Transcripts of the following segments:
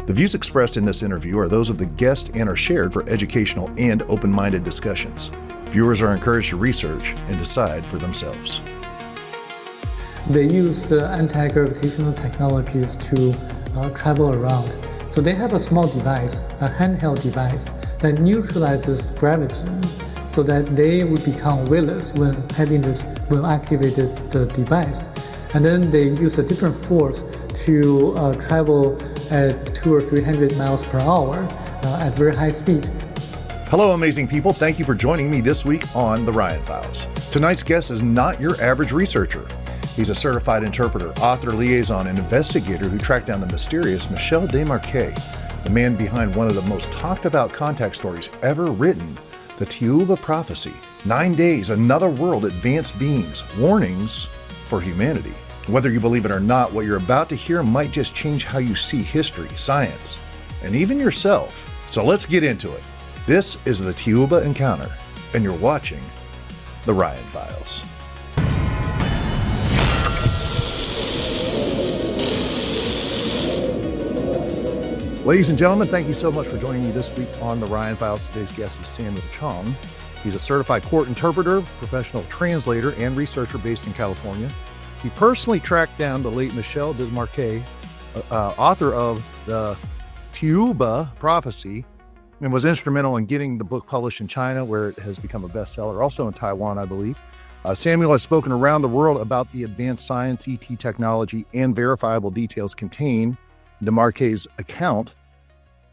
The views expressed in this interview are those of the guest and are shared for educational and open-minded discussions. Viewers are encouraged to research and decide for themselves. They use anti-gravitational technologies to travel around. So they have a small device, a handheld device, that neutralizes gravity so that they would become weightless when activated the device. And then they use a different force to travel at 200 or 300 miles per hour at very high speed. Hello, amazing people. Thank you for joining me this week on The Ryan Files. Tonight's guest is not your average researcher. He's a certified interpreter, author, liaison, and investigator who tracked down the mysterious Michel Desmarquet, the man behind one of the most talked about contact stories ever written, the Thiaoouba Prophecy. 9 days, another world, advanced beings, warnings for humanity. Whether you believe it or not, what you're about to hear might just change how you see history, science, and even yourself. So let's get into it. This is the Thiaoouba Encounter, and you're watching The Ryan Files. Ladies and gentlemen, thank you so much for joining me this week on The Ryan Files. Today's guest is Samuel Chong. He's a certified court interpreter, professional translator, and researcher based in California. He personally tracked down the late Michel Desmarquet, author of the Thiaoouba Prophecy, and was instrumental in getting the book published in China, where it has become a bestseller, also in Taiwan, I believe. Samuel has spoken around the world about the advanced science, ET technology, and verifiable details contained in Desmarquet's account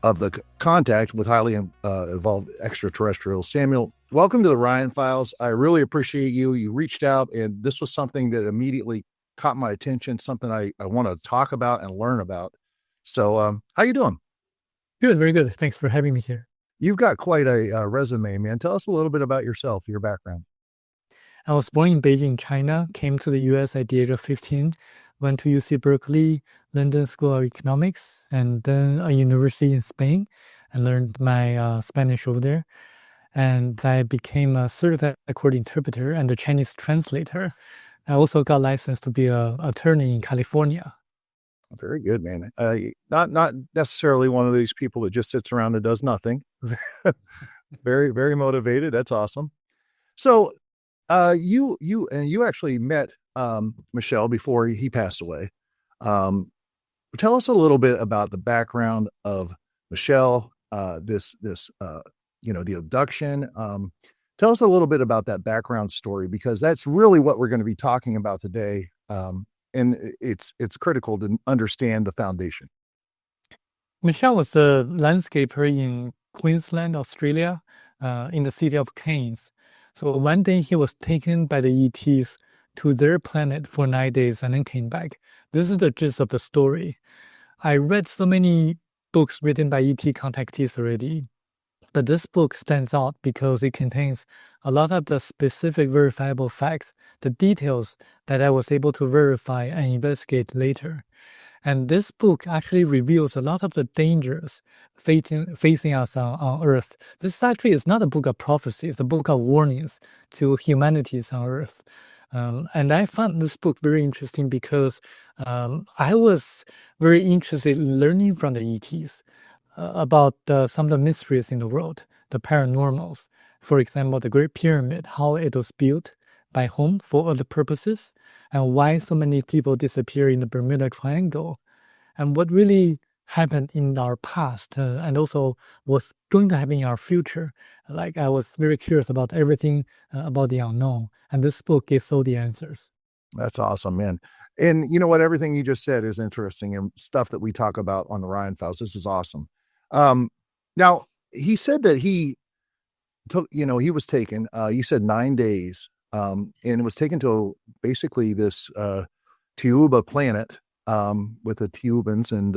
of the contact with highly evolved extraterrestrials. Samuel, welcome to the Ryan Files. I really appreciate you. You reached out, and this was something that immediately caught my attention, something I want to talk about and learn about. So how you doing? Good, very good. Thanks for having me here. You've got quite a resume, man. Tell us a little bit about yourself, your background. I was born in Beijing, China, came to the US at the age of 15, went to UC Berkeley, London School of Economics, and then a university in Spain, and learned my Spanish over there. And I became a certified court interpreter and a Chinese translator. I also got licensed to be an attorney in California. Very good, man. Not necessarily one of these people that just sits around and does nothing. Very, very motivated. That's awesome. So you actually met Michel before he passed away. Tell us a little bit about the background of Michel, the abduction. Tell us a little bit about that background story, because that's really what we're going to be talking about today. And it's critical to understand the foundation. Michel was a landscaper in Queensland, Australia, in the city of Cairns. So one day he was taken by the ETs to their planet for 9 days and then came back. This is the gist of the story. I read so many books written by ET contactees already, but this book stands out because it contains a lot of the specific verifiable facts, the details that I was able to verify and investigate later. And this book actually reveals a lot of the dangers facing us on Earth. This actually is not a book of prophecy, it's a book of warnings to humanities on Earth. And I found this book very interesting because I was very interested in learning from the ETs about some of the mysteries in the world, the paranormals. For example, the Great Pyramid, how it was built, by whom, for other purposes, and why so many people disappear in the Bermuda Triangle, and what really happened in our past, and also what's going to happen in our future. Like, I was very curious about everything about the unknown, and this book gives all the answers. That's awesome, man. And you know what? Everything you just said is interesting and stuff that we talk about on the Ryan Files. This is awesome. Now, he said that he took, he was taken, you said 9 days, and it was taken to basically this Thiaoouba planet with the Thiaoubans. And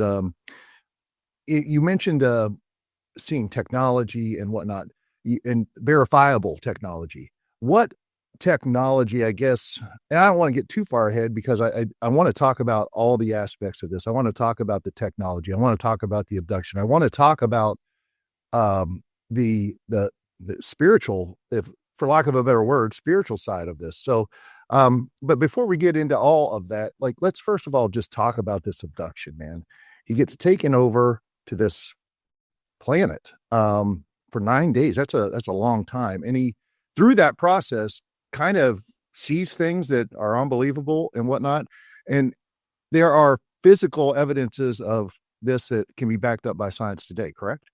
you mentioned seeing technology and whatnot, and verifiable technology. What technology, I guess, and I don't want to get too far ahead because I want to talk about all the aspects of this. I want to talk about the technology. I want to talk about the abduction. I want to talk about the spiritual, if for lack of a better word, spiritual side of this. So, but before we get into all of that, like, let's first of all just talk about this abduction, man. He gets taken over to this planet for 9 days. That's a long time. And he, through that process, kind of sees things that are unbelievable and whatnot. And there are physical evidences of this that can be backed up by science today, correct?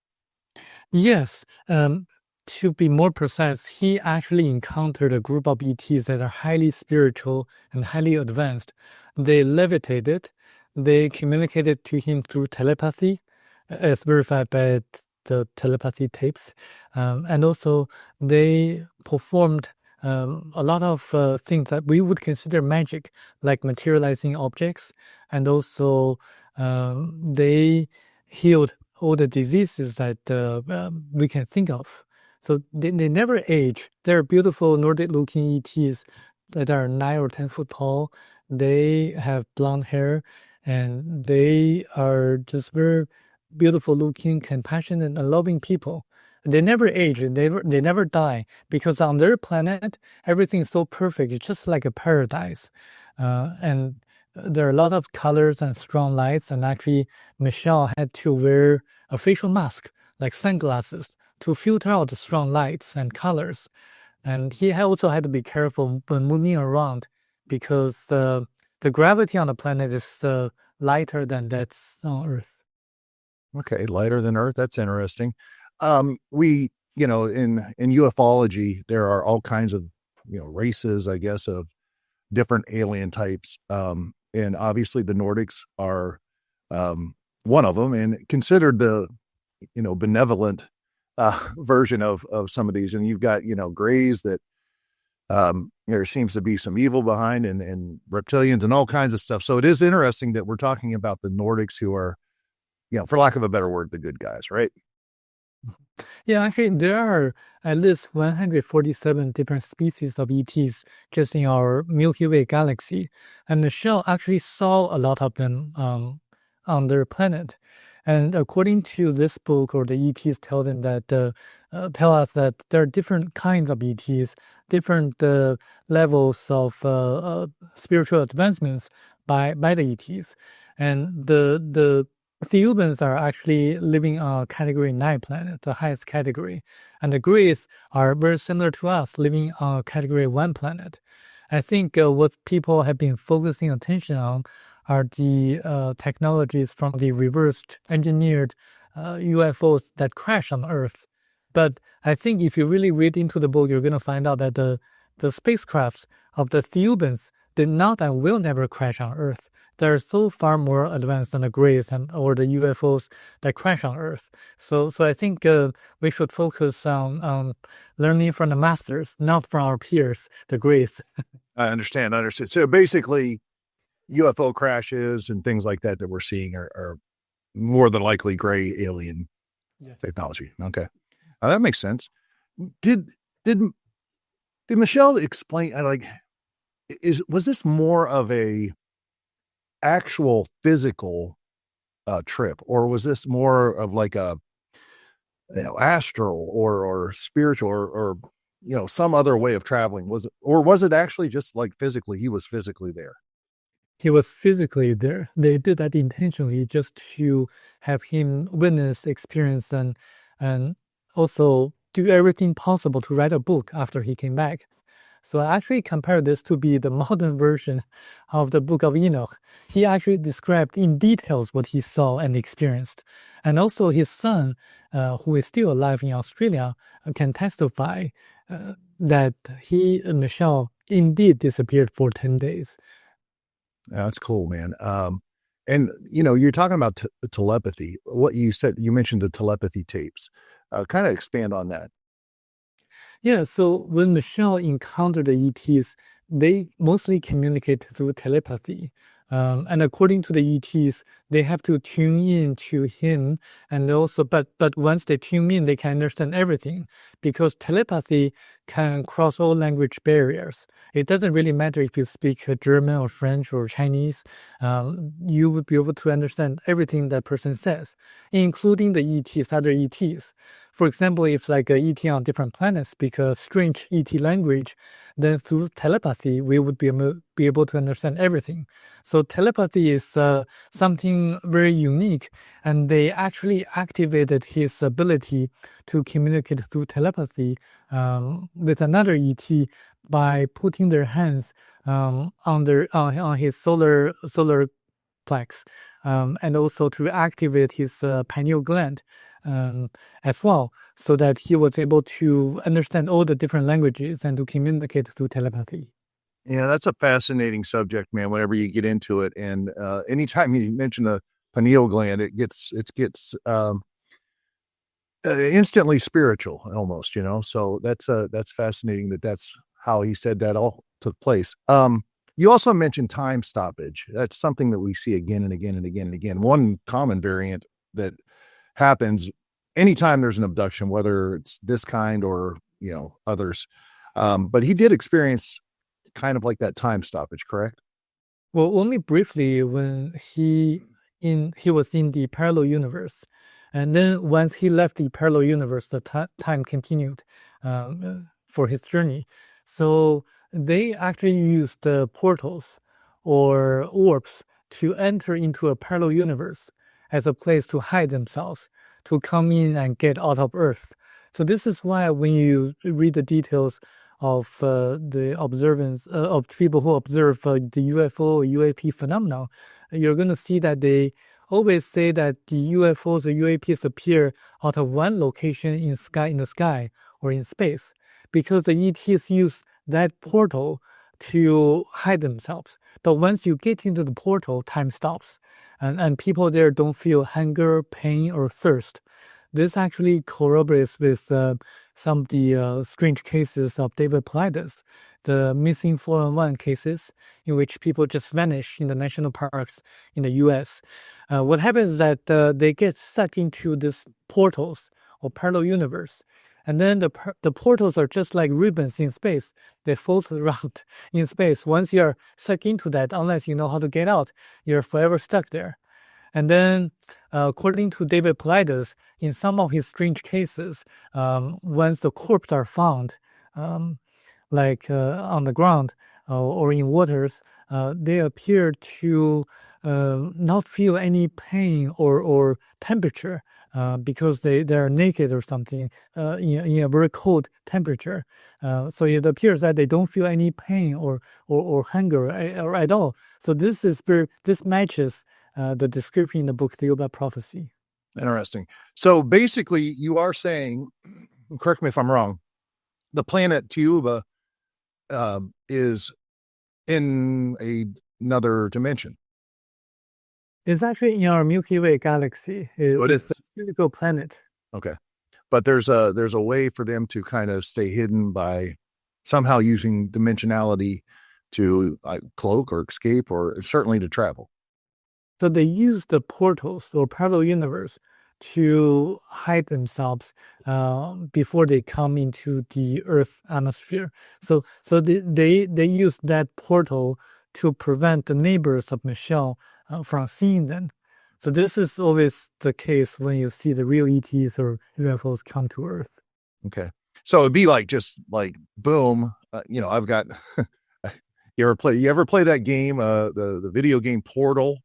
Yes. To be more precise, he actually encountered a group of ETs that are highly spiritual and highly advanced. They levitated. They communicated to him through telepathy, as verified by the telepathy tapes. And also, they performed a lot of things that we would consider magic, like materializing objects. And also, they healed all the diseases that we can think of. So they never age. They're beautiful Nordic-looking ETs that are 9 or 10 foot tall. They have blonde hair, and they are just very beautiful-looking, compassionate, and loving people. They never age. They never die, because on their planet, everything is so perfect. It's just like a paradise. And there are a lot of colors and strong lights. And actually, Michel had to wear a facial mask, like sunglasses, to filter out the strong lights and colors. And he also had to be careful when moving around, because the gravity on the planet is lighter than that's on Earth. Okay, lighter than Earth. That's interesting. We, in ufology, there are all kinds of, races, I guess, of different alien types. And obviously the Nordics are one of them, and considered the, benevolent version of some of these. And you've got, grays that there seems to be some evil behind, and reptilians and all kinds of stuff. So it is interesting that we're talking about the Nordics, who are, for lack of a better word, the good guys, right? Yeah, actually, there are at least 147 different species of ETs just in our Milky Way galaxy. And Michel actually saw a lot of them on their planet. And according to this book, or the ETs tell us that there are different kinds of ETs, different levels of spiritual advancements by the ETs. And the Thiaoubans are actually living on category 9 planet, the highest category. And the Greys are very similar to us, living on category 1 planet. I think what people have been focusing attention on are the technologies from the reversed engineered UFOs that crash on Earth. But I think if you really read into the book, you're going to find out that the spacecrafts of the Thiaoubans did not and will never crash on Earth. They're so far more advanced than the Greys or the UFOs that crash on Earth. So I think we should focus on learning from the masters, not from our peers, the Greys. I understand. So basically, UFO crashes and things like that we're seeing are more than likely gray alien technology. Okay, that makes sense. Did Michel explain? Was this more of a actual physical trip, or was this more of like a astral or spiritual or some other way of traveling? Was it actually just like physically, he was physically there? He was physically there. They did that intentionally just to have him witness, experience, and also do everything possible to write a book after he came back. So I actually compare this to be the modern version of the Book of Enoch. He actually described in details what he saw and experienced. And also his son, who is still alive in Australia, can testify that he, Michel, indeed disappeared for 10 days. Yeah, that's cool, man. And you're talking about telepathy. What you said, you mentioned the telepathy tapes. Kind of expand on that. Yeah, so when Michel encountered the ETs, they mostly communicate through telepathy. And according to the ETs, they have to tune in to him, and also, but once they tune in, they can understand everything, because telepathy can cross all language barriers. It doesn't really matter if you speak German or French or Chinese. You would be able to understand everything that person says, including the ETs, other ETs. For example, if like a ET on different planets speak a strange ET language, then through telepathy, we would be able to understand everything. So telepathy is something something very unique, and they actually activated his ability to communicate through telepathy with another ET by putting their hands on his solar plex, and also to activate his pineal gland as well, so that he was able to understand all the different languages and to communicate through telepathy. Yeah, that's a fascinating subject, man. Whenever you get into it, and anytime you mention the pineal gland, it gets instantly spiritual, almost. So that's fascinating. That's how he said that all took place. You also mentioned time stoppage. That's something that we see again and again and again and again. One common variant that happens anytime there's an abduction, whether it's this kind or others. But he did experience kind of like that time stoppage, correct? Well, only briefly when he was in the parallel universe, and then once he left the parallel universe, the time continued for his journey. So they actually used the portals or orbs to enter into a parallel universe as a place to hide themselves, to come in and get out of Earth. So this is why when you read the details of the observance of people who observe the UFO or UAP phenomena, you're going to see that they always say that the UFOs or UAPs appear out of one location in the sky or in space, because the ETs use that portal to hide themselves. But once you get into the portal, time stops, and people there don't feel hunger, pain, or thirst. This actually corroborates with some of the strange cases of David Paulides, the missing 411 cases in which people just vanish in the national parks in the U.S. What happens is that they get sucked into these portals or parallel universe. And then the portals are just like ribbons in space. They float around in space. Once you're sucked into that, unless you know how to get out, you're forever stuck there. And then, according to David Paulides, in some of his strange cases, once the corpses are found, like on the ground or in waters, they appear to not feel any pain or temperature because they are naked or something in a very cold temperature. So it appears that they don't feel any pain or hunger or at all. So this matches the description in the book Thiaoouba Prophecy. Interesting. So basically, you are saying, correct me if I'm wrong, the planet Thiaoouba is in another dimension. It's actually in our Milky Way galaxy. It's a physical planet. Okay. But there's a way for them to kind of stay hidden by somehow using dimensionality to cloak or escape, or certainly to travel. So they use the portals or parallel universe to hide themselves before they come into the Earth atmosphere. So they use that portal to prevent the neighbors of Michel from seeing them. So this is always the case when you see the real ETs or UFOs come to Earth. Okay. So it'd be like, just like, boom, I've got, you ever play that game, the video game Portal?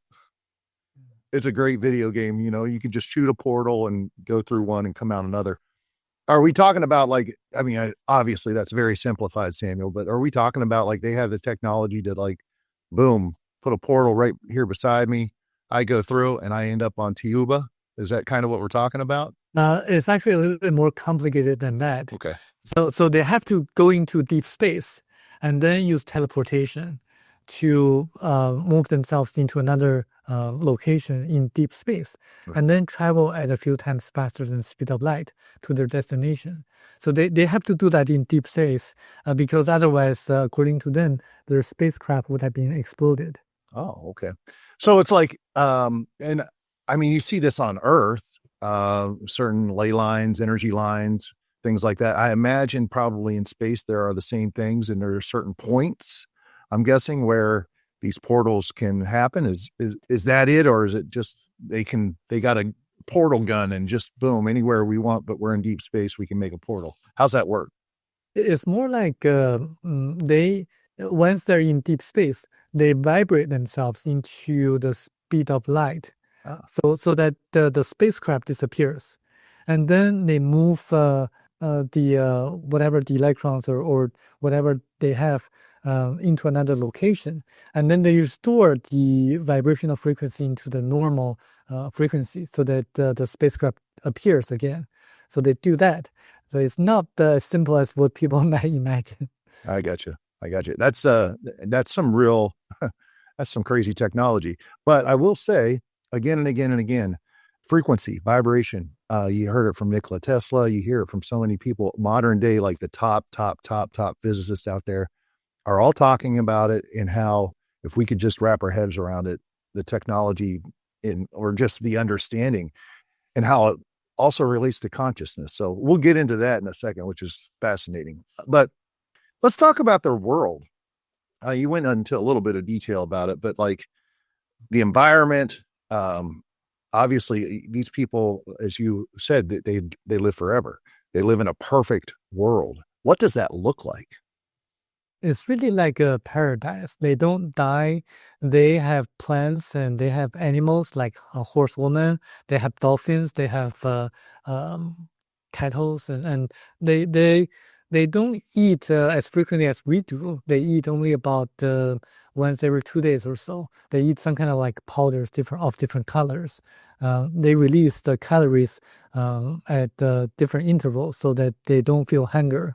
It's a great video game. You can just shoot a portal and go through one and come out another. Are we talking about obviously that's very simplified, Samuel, but are we talking about like they have the technology to like, boom, put a portal right here beside me, I go through and I end up on Thiaoouba? Is that kind of what we're talking about? It's actually a little bit more complicated than that. Okay. So they have to go into deep space and then use teleportation to move themselves into another location in deep space, and then travel at a few times faster than the speed of light to their destination. So they have to do that in deep space because otherwise, according to them, their spacecraft would have been exploded. Oh, okay. So it's like, and I mean, you see this on Earth, certain ley lines, energy lines, things like that. I imagine probably in space there are the same things, and there are certain points, I'm guessing, where these portals can happen. Is that it, or is it just they got a portal gun and just boom, anywhere we want, but we're in deep space, we can make a portal? How's that work? It's more like once they're in deep space, they vibrate themselves into the speed of light. so that the spacecraft disappears, and then they move the whatever the electrons or whatever they have into another location, and then they restore the vibrational frequency into the normal frequency so that the spacecraft appears again. So they do that. So it's not as simple as what people might imagine. I got you. That's some real, that's some crazy technology. But I will say again and again and again, frequency, vibration. You heard it from Nikola Tesla. You hear it from so many people. Modern day, like the top physicists out there, are all talking about it and how if we could just wrap our heads around it, the technology or just the understanding, and how it also relates to consciousness. So we'll get into that in a second, which is fascinating. But let's talk about their world. You went into a little bit of detail about it, but like the environment, obviously these people, as you said, they live forever. They live in a perfect world. What does that look like? It's really like a paradise. They don't die. They have plants and they have animals like a horsewoman. They have dolphins. They have cattle, and they don't eat as frequently as we do. They eat only about once every 2 days or so. They eat some kind of like powders of different colors. They release the calories at different intervals so that they don't feel hungry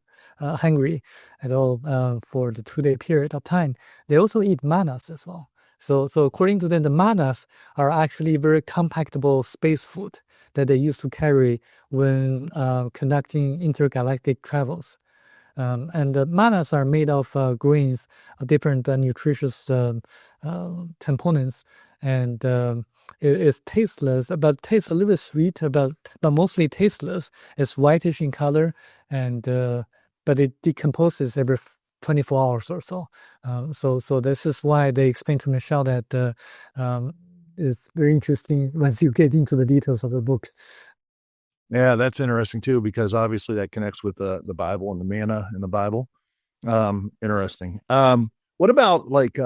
at all for the 2-day period of time. They also eat manas as well. So according to them, the manas are actually very compactable space food that they used to carry when conducting intergalactic travels. And the manas are made of grains, different nutritious components, and it's tasteless, but tastes a little bit sweet, but mostly tasteless. It's whitish in color, and but it decomposes every 24 hours or so. So this is why they explained to Michel that it's very interesting once you get into the details of the book. Yeah, that's interesting too, because obviously that connects with the Bible and the manna in the Bible. Interesting. What about like,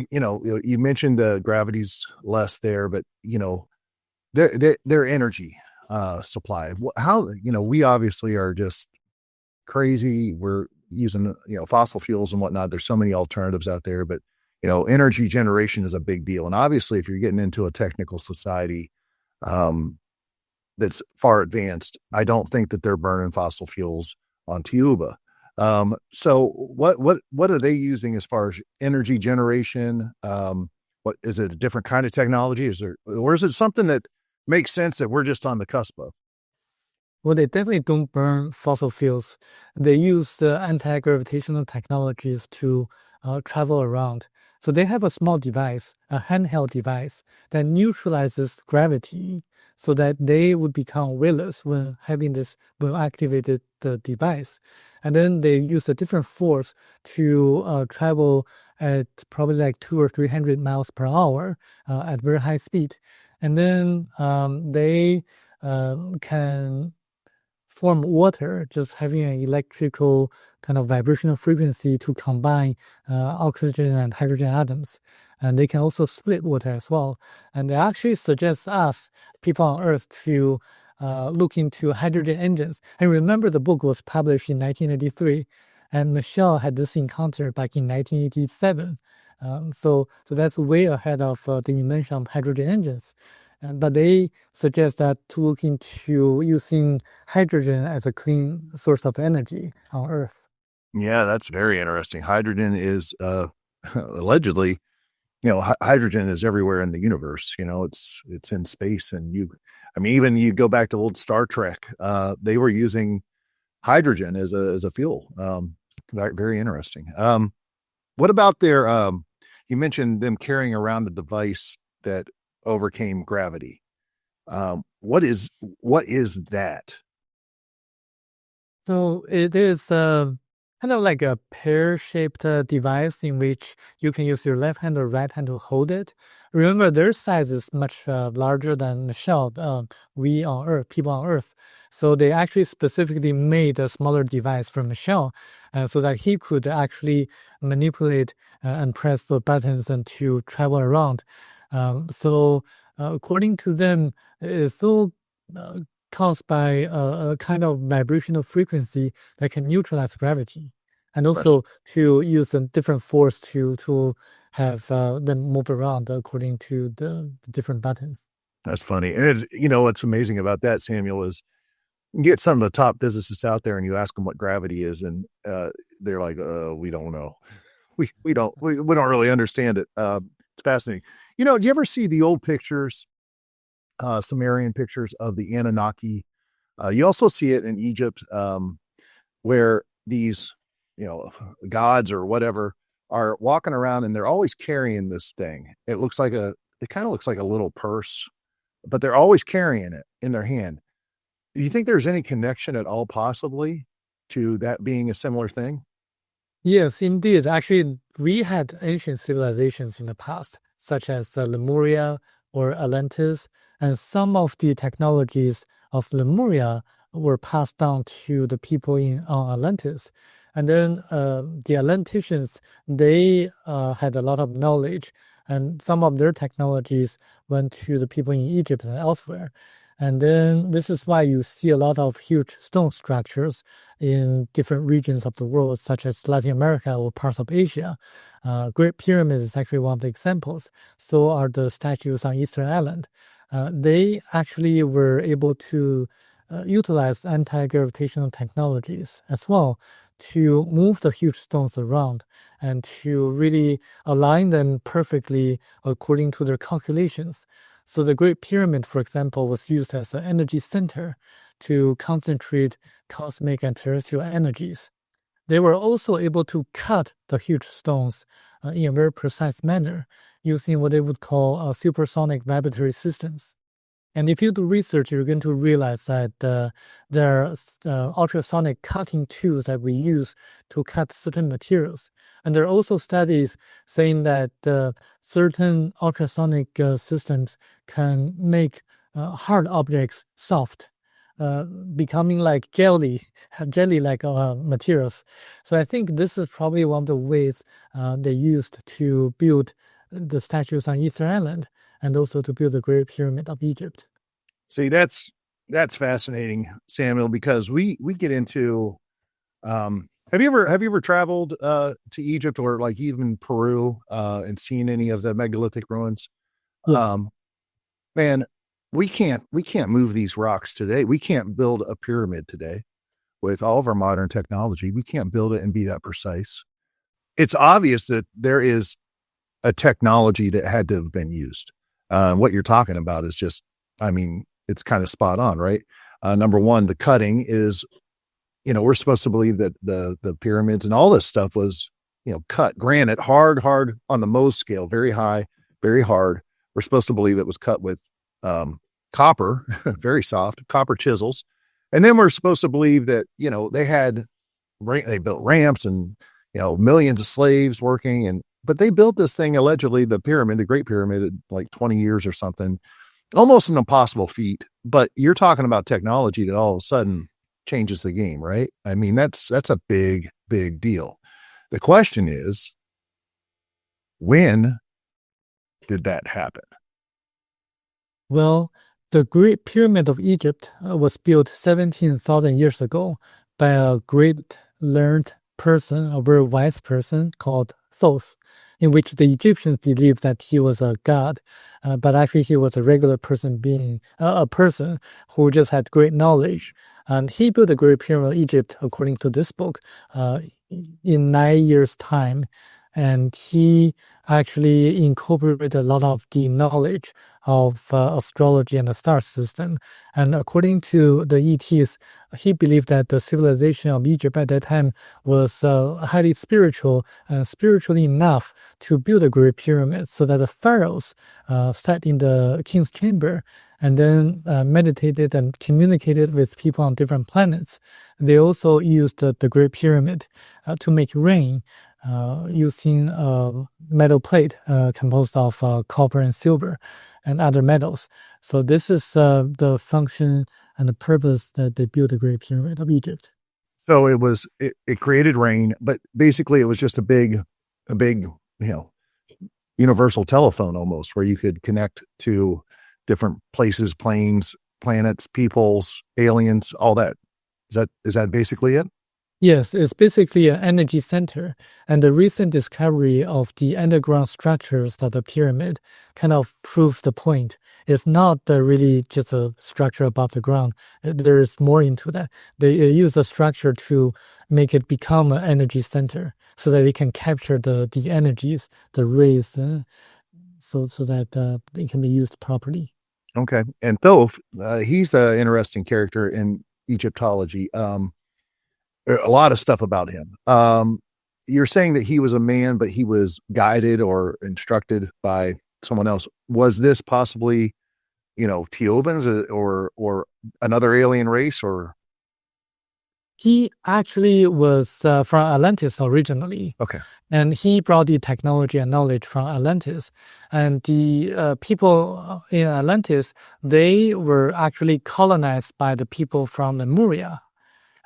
you mentioned the gravity's less there, but their energy supply. How, we obviously are just crazy. We're using, fossil fuels and whatnot. There's so many alternatives out there, but, energy generation is a big deal. And obviously if you're getting into a technical society, that's far advanced, I don't think that they're burning fossil fuels on Thiaoouba. So what are they using as far as energy generation? What is it, a different kind of technology? Or is it something that makes sense that we're just on the cusp of? Well, they definitely don't burn fossil fuels. They use anti-gravitational technologies to travel around. So they have a small device, a handheld device that neutralizes gravity so that they would become weightless when activated the device. And then they use a different force to travel at probably like 200 or 300 miles per hour at very high speed. And then they can form water, just having an electrical kind of vibrational frequency to combine oxygen and hydrogen atoms. And they can also split water as well. And they actually suggest us, people on Earth, to look into hydrogen engines. And remember, the book was published in 1983, and Michel had this encounter back in 1987. So that's way ahead of the invention of hydrogen engines. But they suggest that to look into using hydrogen as a clean source of energy on Earth. Yeah, that's very interesting. Hydrogen is allegedly, hydrogen is everywhere in the universe. It's in space, and even you go back to old Star Trek, they were using hydrogen as a fuel. Very interesting. What about their? You mentioned them carrying around a device that overcame gravity. What is that? So it is kind of like a pear-shaped device in which you can use your left hand or right hand to hold it. Remember, their size is much larger than Michel, people on Earth. So they actually specifically made a smaller device for Michel so that he could actually manipulate and press the buttons and to travel around. According to them, it's all caused by a kind of vibrational frequency that can neutralize gravity, and also to use a different force to have them move around according to the different buttons. That's funny. And it's, what's amazing about that, Samuel, is you get some of the top physicists out there and you ask them what gravity is, and they're like, we don't know. We don't really understand it. It's fascinating. Do you ever see the old pictures, Sumerian pictures of the Anunnaki? You also see it in Egypt, where these, gods or whatever are walking around and they're always carrying this thing. It kind of looks like a little purse, but they're always carrying it in their hand. Do you think there's any connection at all possibly to that being a similar thing? Yes, indeed. Actually, we had ancient civilizations in the past, such as Lemuria or Atlantis, and some of the technologies of Lemuria were passed down to the people on Atlantis. And then the Atlanticians, they had a lot of knowledge, and some of their technologies went to the people in Egypt and elsewhere. And then this is why you see a lot of huge stone structures in different regions of the world, such as Latin America or parts of Asia. Great Pyramid is actually one of the examples. So are the statues on Easter Island. They actually were able to utilize anti-gravitational technologies as well to move the huge stones around and to really align them perfectly according to their calculations. So the Great Pyramid, for example, was used as an energy center to concentrate cosmic and terrestrial energies. They were also able to cut the huge stones in a very precise manner using what they would call supersonic vibratory systems. And if you do research, you're going to realize that there are ultrasonic cutting tools that we use to cut certain materials. And there are also studies saying that certain ultrasonic systems can make hard objects soft, becoming like jelly-like materials. So I think this is probably one of the ways they used to build the statues on Easter Island, and also to build the Great Pyramid of Egypt. See, that's fascinating, Samuel, because we get into have you ever traveled to Egypt or like even Peru and seen any of the megalithic ruins? Yes. Man, we can't move these rocks today. We can't build a pyramid today with all of our modern technology. We can't build it and be that precise. It's obvious that there is a technology that had to have been used. What you're talking about is just, it's kind of spot on, right? Number one, the cutting is, we're supposed to believe that the pyramids and all this stuff was, cut granite, hard on the Mohs scale, very high, very hard. We're supposed to believe it was cut with copper, very soft, copper chisels. And then we're supposed to believe that, they built ramps and, millions of slaves working, but they built this thing, allegedly, the pyramid, the Great Pyramid, in like 20 years or something, almost an impossible feat. But you're talking about technology that all of a sudden changes the game, right? That's a big, big deal. The question is, when did that happen? Well, the Great Pyramid of Egypt was built 17,000 years ago by a great learned person, a very wise person called Thoth, in which the Egyptians believed that he was a god, but actually he was a regular person being, a person who just had great knowledge. And he built the Great Pyramid of Egypt, according to this book, in 9 years' time. And he actually incorporated a lot of the knowledge of astrology and the star system. And according to the ETs, he believed that the civilization of Egypt at that time was highly spiritual and spiritually enough to build a Great Pyramid, so that the pharaohs sat in the king's chamber and then meditated and communicated with people on different planets. They also used the Great Pyramid to make rain, using a metal plate composed of copper and silver and other metals. So this is the function and the purpose that they built the Great Pyramid of Egypt. So it created rain, but basically it was just a big, universal telephone almost, where you could connect to different places, planes, planets, peoples, aliens, all that. Is that basically it? Yes, it's basically an energy center, and the recent discovery of the underground structures of the pyramid kind of proves the point. It's not really just a structure above the ground. There's more into that. They use the structure to make it become an energy center so that it can capture the energies, the rays, so that it can be used properly. Okay. And Thoth, he's an interesting character in Egyptology. A lot of stuff about him. You're saying that he was a man, but he was guided or instructed by someone else. Was this possibly, Thiaoubans or another alien race? Or He actually was from Atlantis originally. okay, And he brought the technology and knowledge from Atlantis. And the people in Atlantis, they were actually colonized by the people from Lemuria.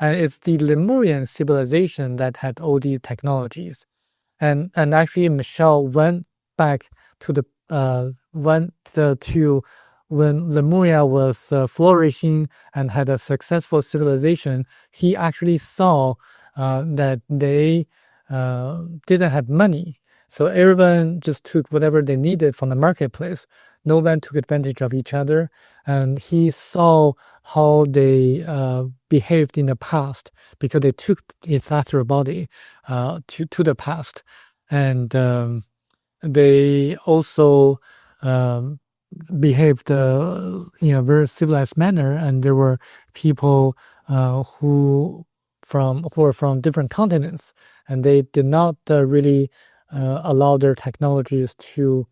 And it's the Lemurian civilization that had all these technologies. And actually, Michel went back to to when Lemuria was flourishing and had a successful civilization. He actually saw that they didn't have money. So everyone just took whatever they needed from the marketplace. No one took advantage of each other. And he saw how they behaved in the past because they took its astral body to the past. And they also behaved in a very civilized manner. And there were people who were from different continents, and they did not really allow their technologies to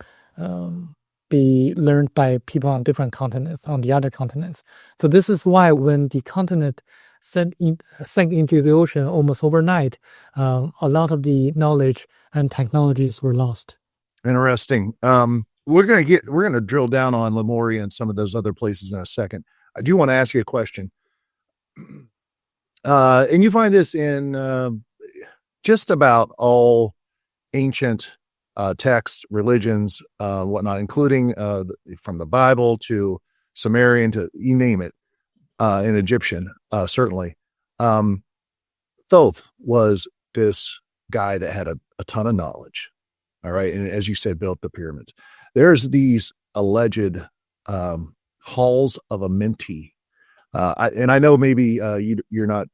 be learned by people on different continents, on the other continents. So this is why when the continent sank into the ocean almost overnight, a lot of the knowledge and technologies were lost. interesting. We're gonna drill down on Lemuria and some of those other places in a second. I do want to ask you a question. And you find this in just about all ancient texts, religions, whatnot, including from the Bible to Sumerian to you name it, in Egyptian, certainly. Thoth was this guy that had a ton of knowledge. All right. And as you said, built the pyramids. There's these alleged halls of Amenti. And I know maybe you're not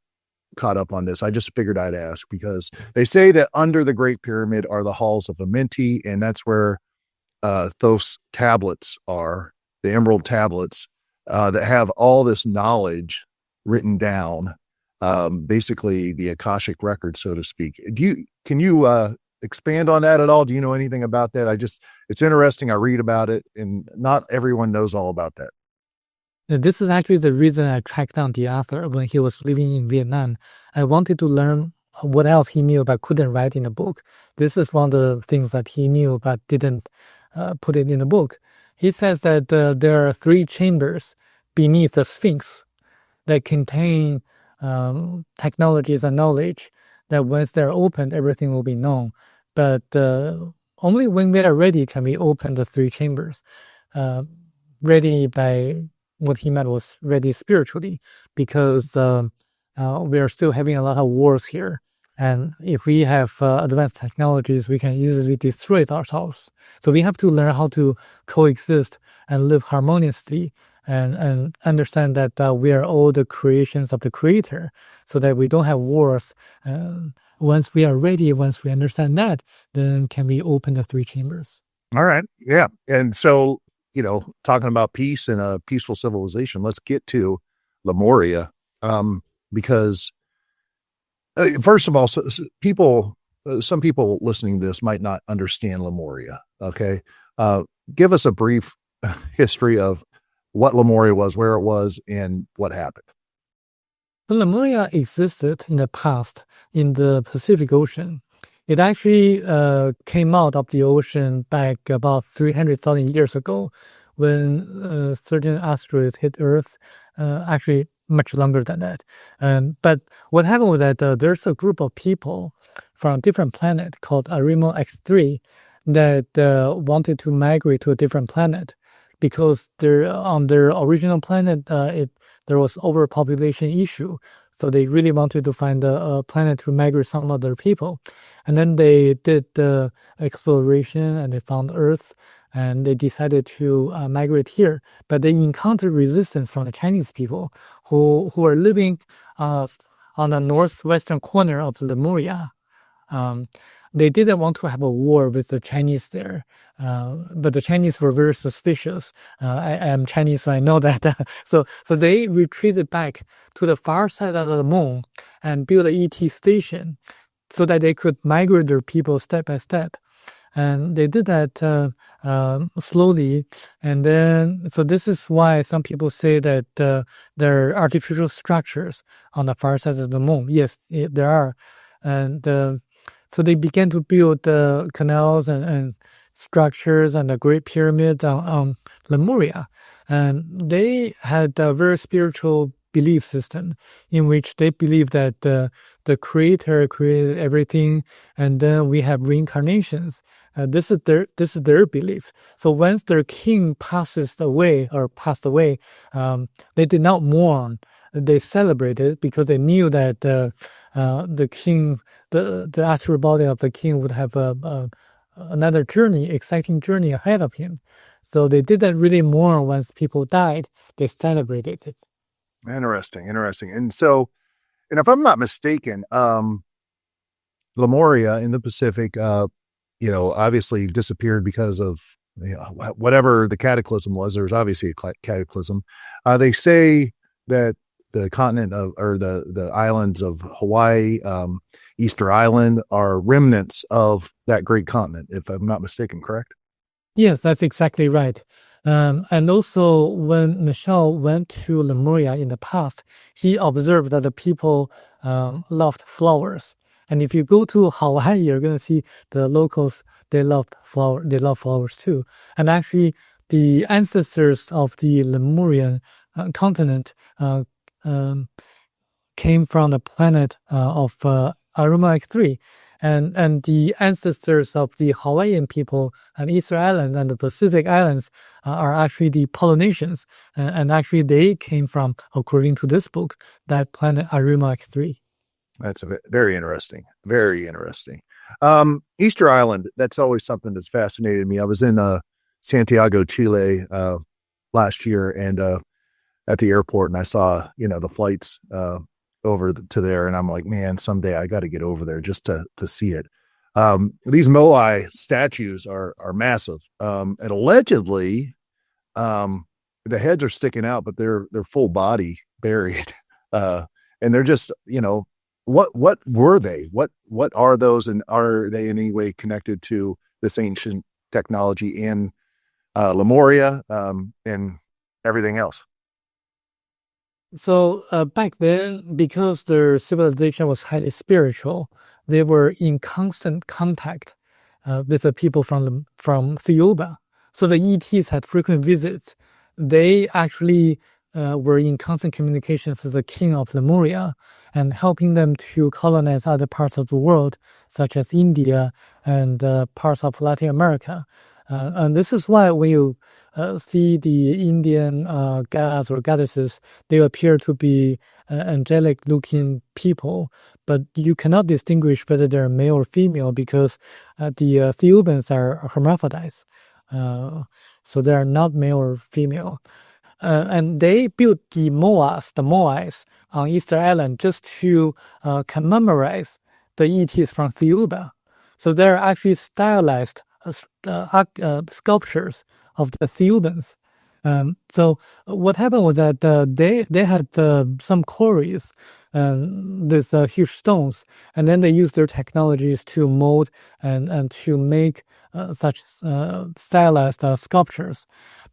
caught up on this. I just figured I'd ask because they say that under the Great Pyramid are the halls of Amenti, and that's where Thoth's tablets are, the emerald tablets that have all this knowledge written down, basically the Akashic record, so to speak. Can you expand on that at all? Do you know anything about that? It's interesting. I read about it, and not everyone knows all about that. This is actually the reason I tracked down the author when he was living in Vietnam. I wanted to learn what else he knew but couldn't write in the book. This is one of the things that he knew but didn't put it in the book. He says that there are 3 chambers beneath the Sphinx that contain technologies and knowledge that once they're opened, everything will be known. But only when we are ready can we open the 3 chambers. Ready by what he meant was ready spiritually, because we are still having a lot of wars here. And if we have advanced technologies, we can easily destroy ourselves. So we have to learn how to coexist and live harmoniously and understand that we are all the creations of the Creator, so that we don't have wars. Once we are ready, once we understand that, then can we open the 3 chambers. All right. Yeah. And so, talking about peace and a peaceful civilization, let's get to Lemuria. Because first of all, some people listening to this might not understand Lemuria. Okay. Give us a brief history of what Lemuria was, where it was, and what happened. Lemuria existed in the past in the Pacific Ocean. It actually came out of the ocean back about 300,000 years ago when certain asteroids hit Earth, actually much longer than that. But what happened was that there's a group of people from a different planet called Arimo X3 that wanted to migrate to a different planet because on their original planet, there was overpopulation issue. So they really wanted to find a planet to migrate some other people. And then they did the exploration and they found Earth and they decided to migrate here. But they encountered resistance from the Chinese people who were living on the northwestern corner of Lemuria. They didn't want to have a war with the Chinese there, but the Chinese were very suspicious. I am Chinese, so I know that. So they retreated back to the far side of the moon and built an ET station so that they could migrate their people step by step. And they did that slowly. And then, so this is why some people say that there are artificial structures on the far side of the moon. Yes, there are. And so they began to build canals and structures and the Great Pyramid on Lemuria. And they had a very spiritual belief system in which they believe that the creator created everything and then we have reincarnations. This is their belief. So once their king passed away, they did not mourn. They celebrated because they knew that the king, the astral body of the king would have another exciting journey ahead of him. So they didn't really mourn once people died. They celebrated it. Interesting. And so, and if I'm not mistaken, Lemuria in the Pacific, obviously disappeared because of whatever the cataclysm was. There was obviously a cataclysm. They say that the continent or the islands of Hawaii, Easter Island are remnants of that great continent, if I'm not mistaken, correct? Yes, that's exactly right. And also when Michel went to Lemuria in the past, he observed that the people loved flowers. And if you go to Hawaii, you're going to see the locals, they love flowers too. And actually the ancestors of the Lemurian continent came from the planet of Arumac 3. And the ancestors of the Hawaiian people and Easter Island and the Pacific Islands are actually the Polynesians. And actually they came from, according to this book, that planet Arumac 3. That's very interesting. Very interesting. Easter Island, that's always something that's fascinated me. I was in Santiago, Chile last year and at the airport and I saw, the flights over to there. And I'm like, man, someday I got to get over there just to see it. These Moai statues are massive. And allegedly, the heads are sticking out, but they're full body buried. And they're just, what were they? What are those? And are they in any way connected to this ancient technology in Lemuria and everything else? So back then, because their civilization was highly spiritual, they were in constant contact with the people from Thiaoouba. So the ETs had frequent visits. They actually were in constant communication with the king of Lemuria and helping them to colonize other parts of the world, such as India and parts of Latin America. And this is why when you see the Indian gods or goddesses, they appear to be angelic-looking people, but you cannot distinguish whether they're male or female because the Thiaoubans are hermaphrodites. So they are not male or female. And they built the Moais on Easter Island just to commemorate the ETs from Thiaoouba. So they're actually stylized sculptures of the Thiaoubans. So what happened was that they had some quarries, these huge stones, and then they used their technologies to mold and to make such stylized sculptures.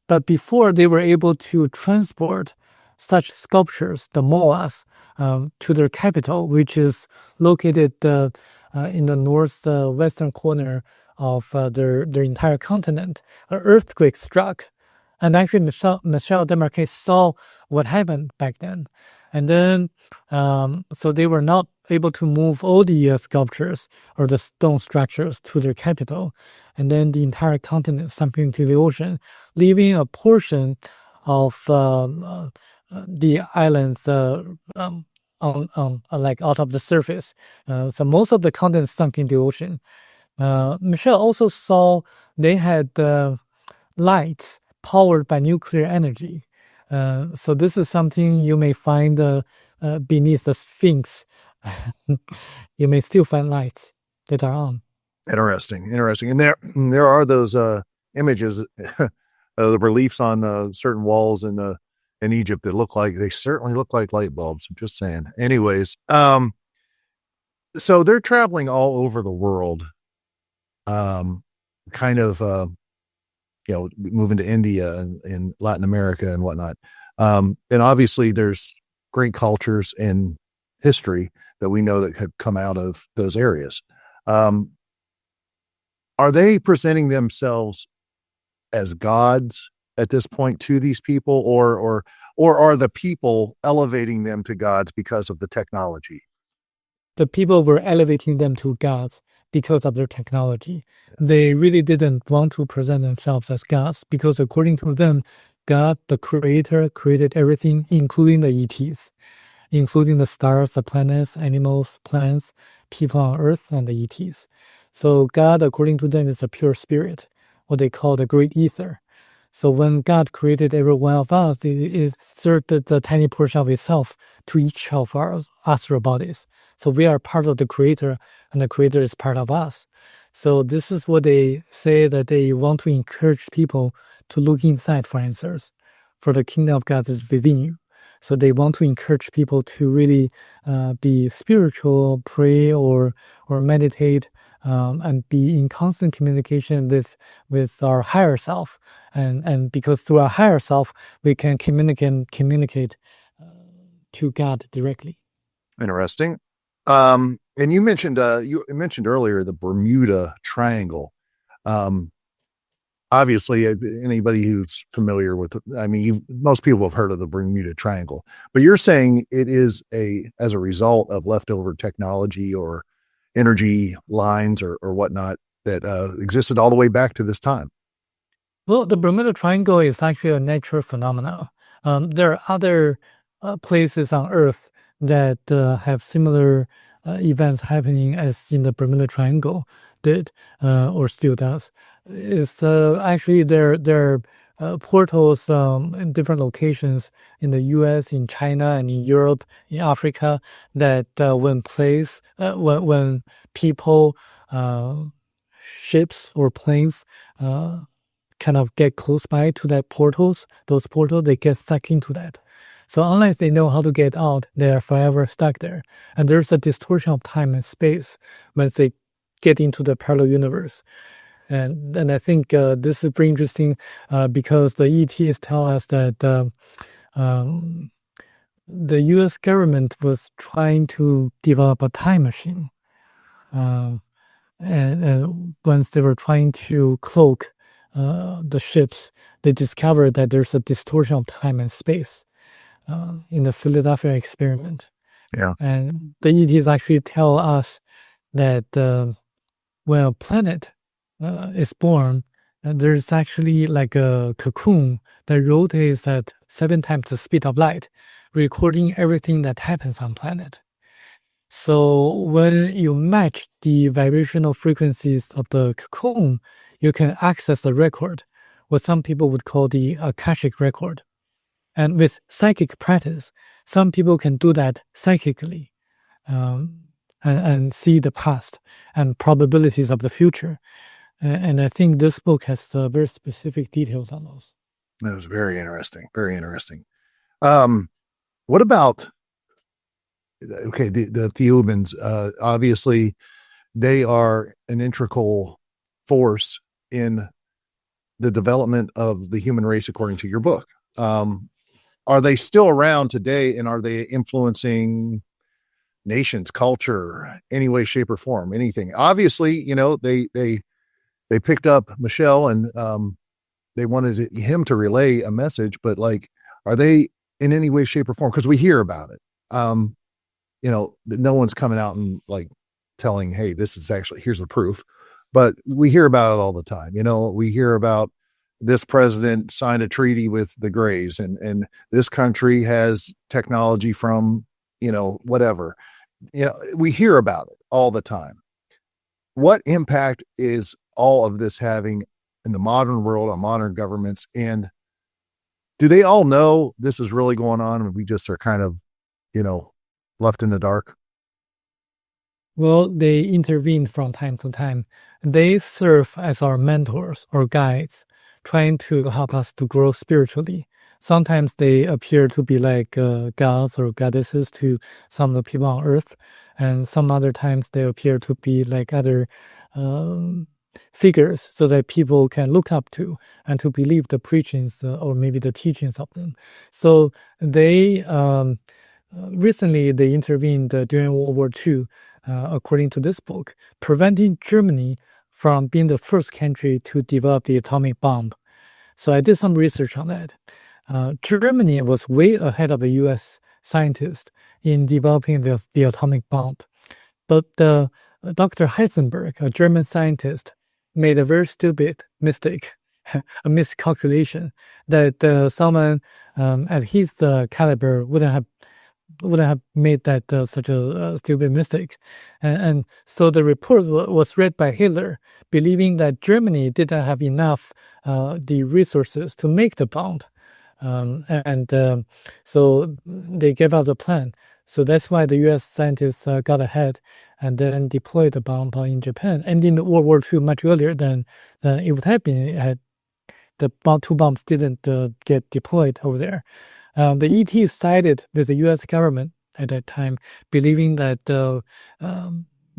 But before they were able to transport such sculptures, the Moas, to their capital, which is located in the northwestern corner of their entire continent, an earthquake struck. And actually, Michel Desmarquet saw what happened back then. And then, so they were not able to move all the sculptures or the stone structures to their capital, and then the entire continent sunk into the ocean, leaving a portion of the islands on like out of the surface. So most of the continent sunk in the ocean. Michel also saw they had lights powered by nuclear energy. So this is something you may find beneath the Sphinx. You may still find lights that are on. Interesting. And there are those images, the reliefs on certain walls in Egypt that certainly look like light bulbs. I'm just saying. Anyways, so they're traveling all over the world, kind of moving to India and Latin America and whatnot. And obviously there's great cultures and history that we know that have come out of those areas. Are they presenting themselves as gods at this point to these people, or are the people elevating them to gods because of the technology? The people were elevating them to gods because of their technology. They really didn't want to present themselves as gods because according to them, God, the creator, created everything, including the ETs, including the stars, the planets, animals, plants, people on Earth, and the ETs. So God, according to them, is a pure spirit, what they call the great ether. So when God created every one of us, it inserted the tiny portion of itself to each of our astral bodies. So we are part of the creator, and the creator is part of us. So this is what they say, that they want to encourage people to look inside for answers. For the kingdom of God is within you. So they want to encourage people to really be spiritual, pray or meditate, and be in constant communication with our higher self. And because through our higher self, we can communicate to God directly. Interesting. And you mentioned earlier the Bermuda Triangle. Obviously, anybody who's familiar with it, most people have heard of the Bermuda Triangle, but you're saying it is as a result of leftover technology or energy lines or whatnot that existed all the way back to this time. Well, the Bermuda Triangle is actually a natural phenomenon. There are other places on Earth that have similar events happening as in the Bermuda Triangle did or still does. It's actually there are portals in different locations in the U.S., in China, and in Europe, in Africa that when people, ships or planes kind of get close by to those portals, they get stuck into that. So unless they know how to get out, they are forever stuck there. And there's a distortion of time and space when they get into the parallel universe. And I think this is pretty interesting because the ETs tell us that the U.S. government was trying to develop a time machine. And once they were trying to cloak the ships, they discovered that there's a distortion of time and space in the Philadelphia experiment. Yeah. And the ETs actually tell us that when a planet is born, there's actually like a cocoon that rotates at 7 times the speed of light, recording everything that happens on planet. So when you match the vibrational frequencies of the cocoon, you can access the record, what some people would call the Akashic record. And with psychic practice, some people can do that psychically and see the past and probabilities of the future. And I think this book has very specific details on those. That was very interesting. Very interesting. What about, the Thiaoubans? Obviously, they are an integral force in the development of the human race, according to your book. Are they still around today, and are they influencing nations, culture, any way, shape, or form, anything? Obviously, they picked up Michel and they wanted him to relay a message, but are they in any way, shape, or form? Because we hear about it. no one's coming out and like telling, hey, this is actually, here's the proof. But we hear about it all the time. We hear about this president signed a treaty with the Greys, and this country has technology from, whatever. We hear about it all the time. What impact is all of this having in the modern world, on modern governments? And do they all know this is really going on, and we just are kind of, left in the dark? Well, they intervene from time to time. They serve as our mentors or guides, trying to help us to grow spiritually. Sometimes they appear to be like gods or goddesses to some of the people on earth, and some other times they appear to be like other um, figures so that people can look up to and to believe the preachings or maybe the teachings of them. So they recently they intervened during World War II, according to this book, preventing Germany from being the first country to develop the atomic bomb. So I did some research on that. Germany was way ahead of the U.S. scientists in developing the atomic bomb. But Dr. Heisenberg, a German scientist, made a very stupid mistake, a miscalculation that someone at his caliber wouldn't have made that such a stupid mistake. And so the report was read by Hitler, believing that Germany didn't have enough the resources to make the bomb. So they gave out the plan. So that's why the U.S. scientists got ahead and then deployed the bomb in Japan, ending World War II much earlier than it would have been had the two bombs didn't get deployed over there. The ET sided with the U.S. government at that time, believing that the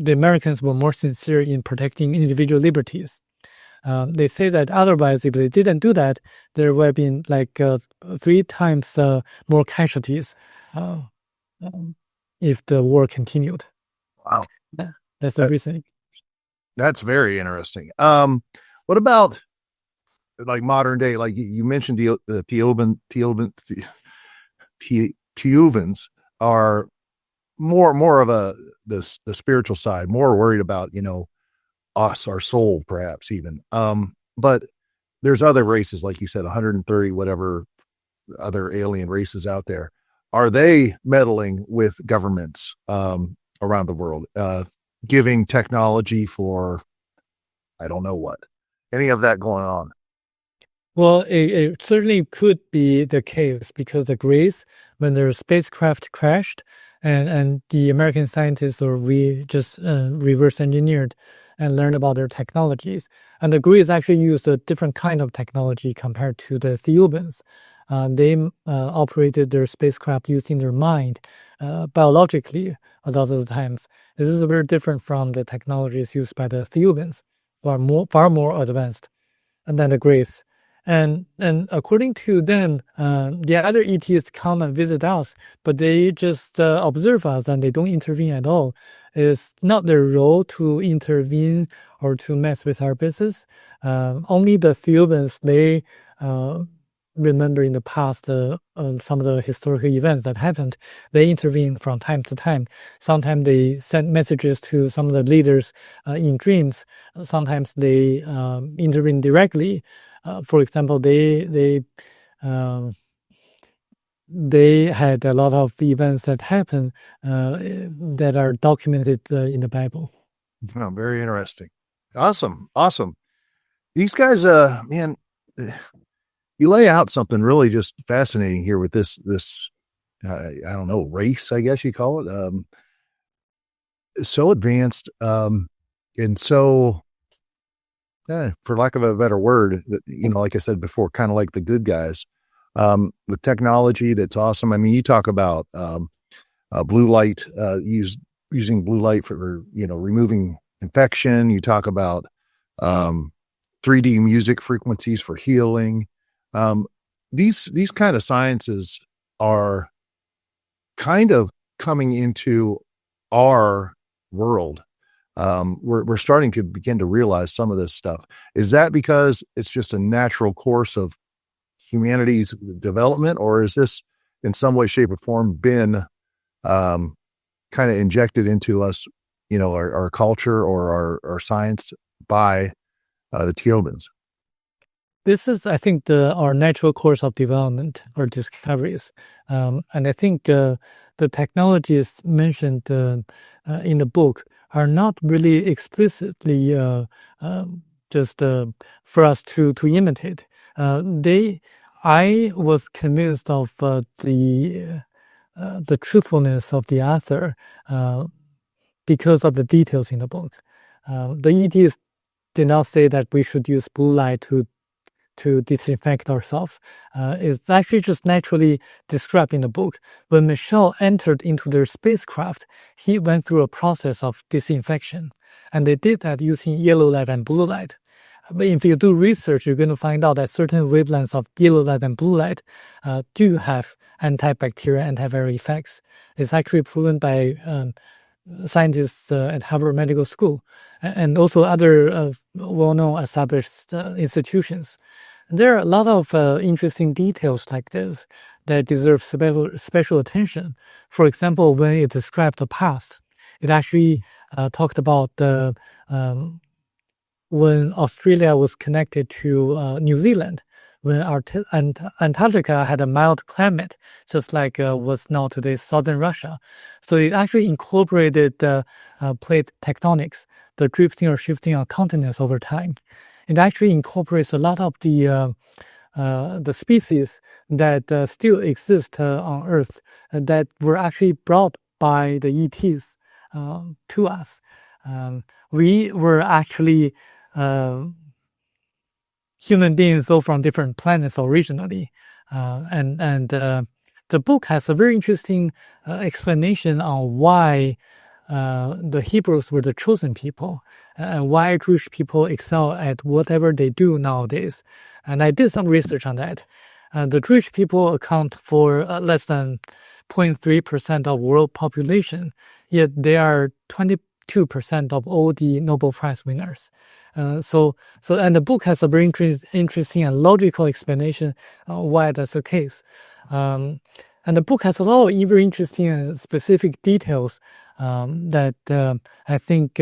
Americans were more sincere in protecting individual liberties. They say that otherwise, if they didn't do that, there would have been like 3 times more casualties if the war continued. Wow. That's the reason. That's very interesting. What about like modern day? Like you mentioned, the Thiaoubans are more of the spiritual side, more worried about, us, our soul, perhaps even. But there's other races, like you said, 130, whatever other alien races out there. Are they meddling with governments around the world, giving technology for, I don't know what, any of that going on? Well, it certainly could be the case because the Greece, when their spacecraft crashed, and the American scientists or we just reverse engineered and learned about their technologies. And the Greeks actually used a different kind of technology compared to the Thiaoubans. They operated their spacecraft using their mind biologically a lot of the times. This is very different from the technologies used by the Thiaoubans, far more advanced than the Greeks. And according to them, the other ETs come and visit us, but they just observe us and they don't intervene at all. It's not their role to intervene or to mess with our business. Only the Thiaoubans, they remember in the past some of the historical events that happened. They intervene from time to time. Sometimes they send messages to some of the leaders in dreams. Sometimes they intervene directly. For example, they had a lot of events that happened that are documented in the Bible. Oh, very interesting. Awesome. These guys, man, you lay out something really just fascinating here with this I don't know, race, I guess you call it. So advanced, and so, for lack of a better word, like I said before, kind of like the good guys, with technology that's awesome. I mean, you talk about blue light, using blue light for removing infection. You talk about 3D music frequencies for healing. These kind of sciences are kind of coming into our world. We're starting to begin to realize some of this stuff. Is that because it's just a natural course of humanity's development, or is this in some way, shape, or form been kind of injected into us, our culture or our science by the Thiaoubans. This is, I think, our natural course of development or discoveries. And I think the technologies mentioned in the book are not really explicitly just for us to imitate. I was convinced of the truthfulness of the author because of the details in the book. The ETs did not say that we should use blue light to disinfect ourselves. It's actually just naturally described in the book. When Michel entered into their spacecraft, he went through a process of disinfection. And they did that using yellow light and blue light. But if you do research, you're going to find out that certain wavelengths of yellow light and blue light do have antibacterial, antiviral effects. It's actually proven by scientists at Harvard Medical School and also other well-known established institutions. There are a lot of interesting details like this that deserve special attention. For example, when it described the past, it actually talked about when Australia was connected to New Zealand, when Antarctica had a mild climate, just like was now today's southern Russia. So it actually incorporated plate tectonics, the drifting or shifting of continents over time. It actually incorporates a lot of the species that still exist on Earth that were actually brought by the ETs to us. We were actually human beings all from different planets originally. And the book has a very interesting explanation on why the Hebrews were the chosen people and why Jewish people excel at whatever they do nowadays. And I did some research on that. The Jewish people account for less than 0.3% of world population, yet they are 22% of all the Nobel Prize winners. And the book has a very interesting and logical explanation on why that's the case. And the book has a lot of very interesting and specific details that I think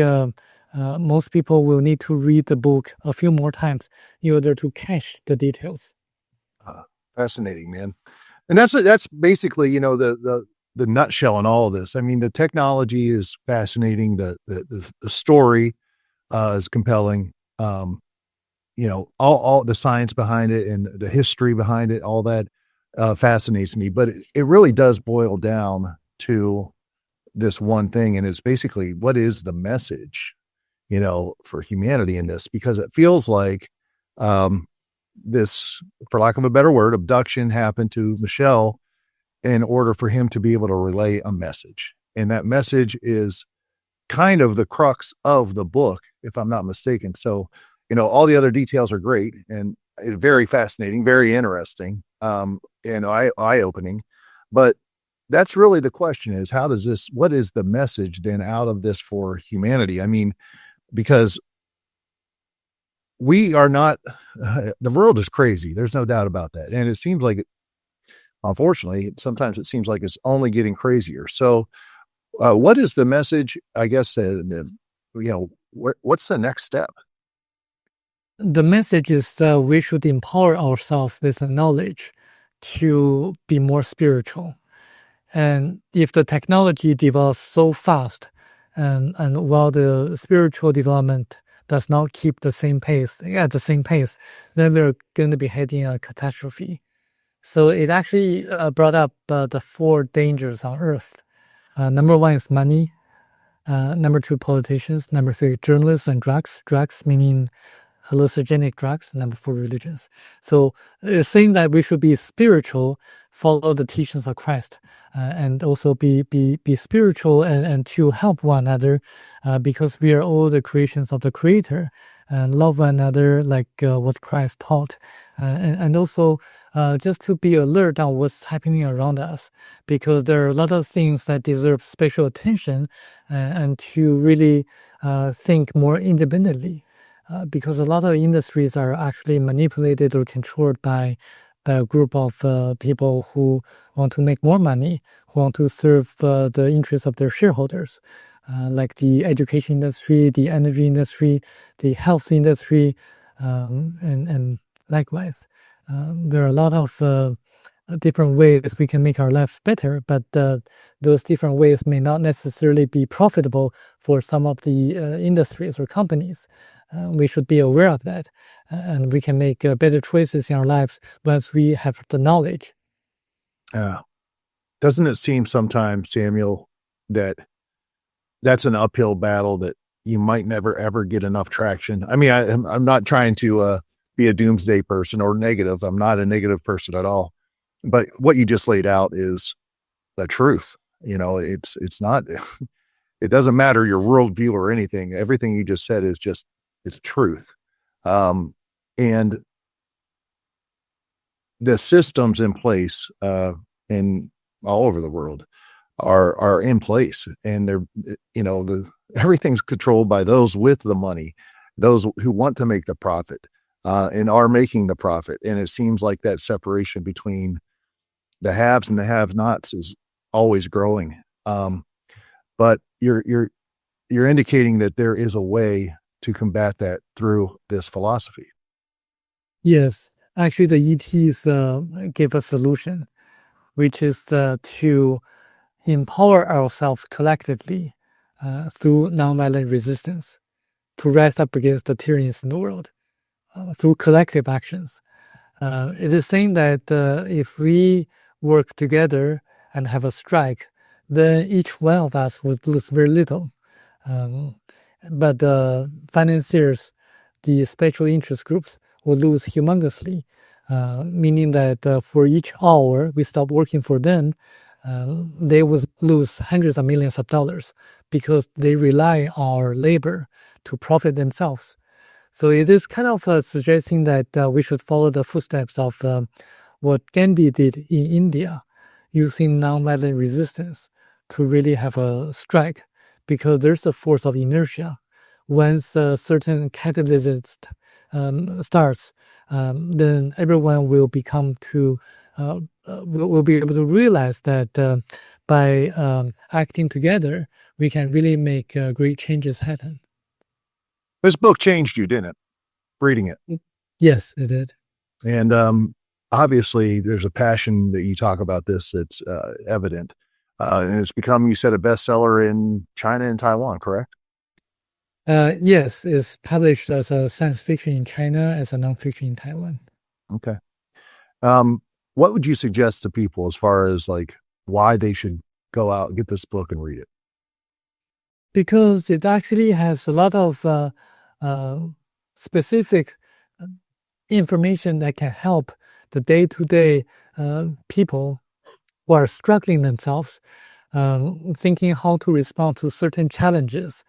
most people will need to read the book a few more times in order to catch the details. Fascinating, man. And that's basically, the nutshell in all of this. I mean, the technology is fascinating. The story is compelling. All the science behind it and the history behind it, all that fascinates me. But it really does boil down to this one thing, and it's basically, what is the message, for humanity in this? Because it feels like this, for lack of a better word, abduction happened to Michel in order for him to be able to relay a message. And that message is kind of the crux of the book, if I'm not mistaken. So, all the other details are great and very fascinating, very interesting, and eye-opening. But that's really the question, is what is the message then out of this for humanity? I mean, because we are not, the world is crazy. There's no doubt about that. And it seems like, unfortunately, sometimes it seems like it's only getting crazier. So what is the message, I guess, what's the next step? The message is that we should empower ourselves with the knowledge to be more spiritual. And if the technology develops so fast, and while the spiritual development does not keep at the same pace, then we're going to be heading a catastrophe. So it actually brought up the 4 dangers on Earth. Number 1 is money. Number 2, politicians. Number 3, journalists and drugs. Drugs meaning hallucinogenic drugs. Number 4, religions. So it's saying that we should be spiritual, follow the teachings of Christ, and also be spiritual and to help one another, because we are all the creations of the Creator, and love one another like what Christ taught, and also just to be alert on what's happening around us, because there are a lot of things that deserve special attention, and to really think more independently, because a lot of industries are actually manipulated or controlled by by a group of people who want to make more money, who want to serve the interests of their shareholders, like the education industry, the energy industry, the health industry, and likewise. There are a lot of different ways we can make our lives better, but those different ways may not necessarily be profitable for some of the industries or companies. We should be aware of that, and we can make better choices in our lives once we have the knowledge. Doesn't it seem sometimes, Samuel, that that's an uphill battle that you might never, ever get enough traction? I mean, I'm not trying to be a doomsday person or negative. I'm not a negative person at all. But what you just laid out is the truth. It's not, it doesn't matter your worldview or anything. Everything you just said is just, it's truth. And the systems in place in all over the world are in place, and they're, everything's controlled by those with the money, those who want to make the profit, and are making the profit. And it seems like that separation between the haves and the have-nots is always growing. But you're indicating that there is a way to combat that through this philosophy. Yes, actually, the ETs give a solution, which is to empower ourselves collectively through nonviolent resistance, to rise up against the tyrannies in the world through collective actions. It is saying that if we work together and have a strike, then each one of us would lose very little. But the financiers, the special interest groups, will lose humongously, meaning that for each hour we stop working for them, they would lose hundreds of millions of dollars because they rely on our labor to profit themselves. So it is kind of suggesting that we should follow the footsteps of what Gandhi did in India, using nonviolent resistance to really have a strike, because there's a force of inertia. Once a certain catalyst starts, then everyone will become will be able to realize that by acting together, we can really make great changes happen. This book changed you, didn't it? Reading it. Yes, it did. And obviously there's a passion that you talk about this that's evident. And it's become, you said, a bestseller in China and Taiwan, correct? Yes, it's published as a science fiction in China, as a nonfiction in Taiwan. Okay. What would you suggest to people as far as like why they should go out, get this book and read it? Because it actually has a lot of specific information that can help the day-to-day people who are struggling themselves, thinking how to respond to certain challenges.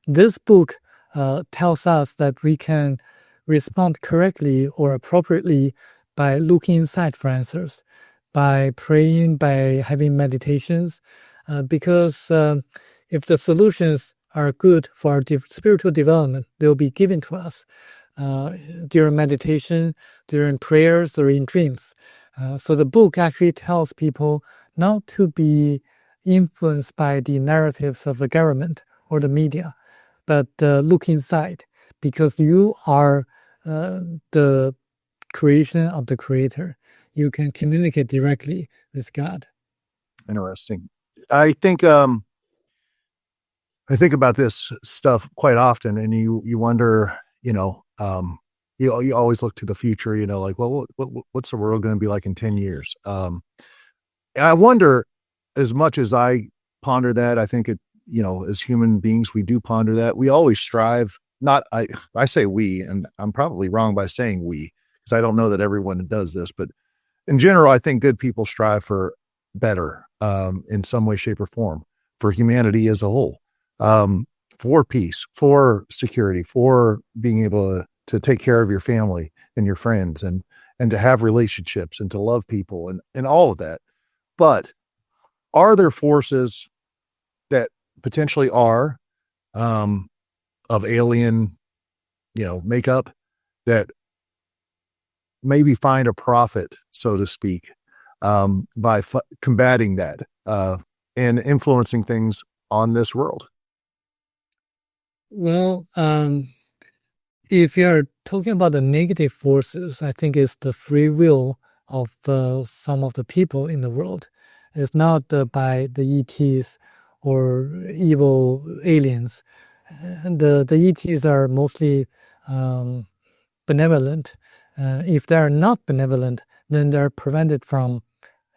This book tells us that we can respond correctly or appropriately by looking inside for answers, by praying, by having meditations, because if the solutions are good for our spiritual development, they'll be given to us during meditation, during prayers, or in dreams. So the book actually tells people not to be influenced by the narratives of the government or the media, but look inside, because you are the creation of the Creator. You can communicate directly with God. Interesting. I think about this stuff quite often, and you wonder, you always look to the future, like, well, what's the world going to be like in 10 years? I wonder, as much as I ponder that, I think as human beings, we do ponder that. We always strive, I say we, and I'm probably wrong by saying we, because I don't know that everyone does this, but in general, I think good people strive for better, in some way, shape, or form, for humanity as a whole, for peace, for security, for being able to take care of your family and your friends, and to have relationships and to love people and all of that. But are there forces that potentially are of alien, makeup, that maybe find a profit, so to speak, by combating that and influencing things on this world? Well, if you're talking about the negative forces, I think it's the free will of some of the people in the world. It's not by the ETs or evil aliens. The ETs are mostly benevolent. If they're not benevolent, then they're prevented from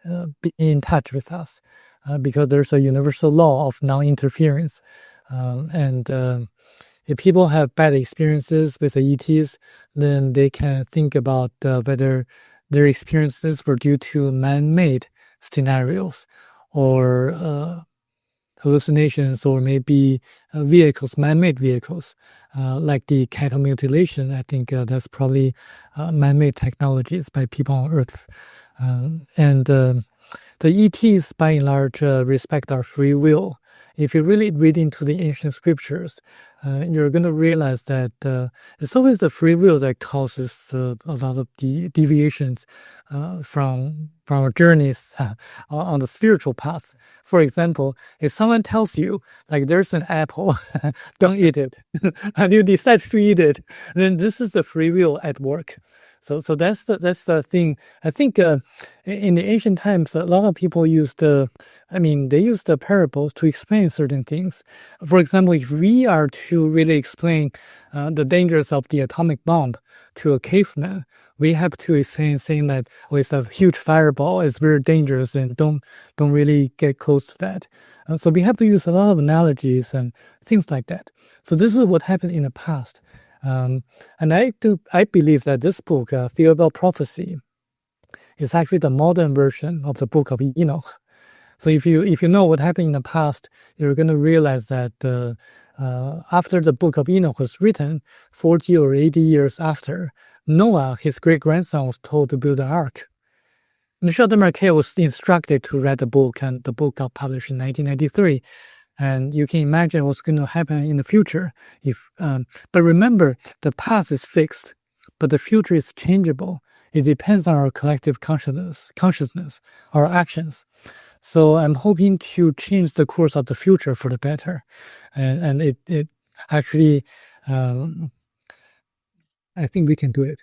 being in touch with us because there's a universal law of non-interference. If people have bad experiences with the ETs, then they can think about whether their experiences were due to man-made scenarios or hallucinations, or maybe vehicles, man-made vehicles, like the cattle mutilation. I think that's probably man-made technologies by people on Earth. The ETs, by and large, respect our free will. If you really read into the ancient scriptures, you're going to realize that it's always the free will that causes a lot of the deviations from our journeys on the spiritual path. For example, if someone tells you, like, there's an apple, don't eat it, and you decide to eat it, then this is the free will at work. So that's the thing. I think in the ancient times, a lot of people used they used the parables to explain certain things. For example, if we are to really explain the dangers of the atomic bomb to a caveman, we have to explain saying that it's a huge fireball, it's very dangerous, and don't really get close to that. So we have to use a lot of analogies and things like that. So this is what happened in the past. And I believe that this book, Thiaoouba Prophecy, is actually the modern version of the book of Enoch. So if you know what happened in the past, you're going to realize that after the book of Enoch was written, 40 or 80 years after, Noah, his great-grandson, was told to build an ark. Michel Desmarquet was instructed to write the book, and the book got published in 1993. And you can imagine what's going to happen in the future. But remember, the past is fixed, but the future is changeable. It depends on our collective consciousness, our actions. So I'm hoping to change the course of the future for the better. And it actually, I think we can do it.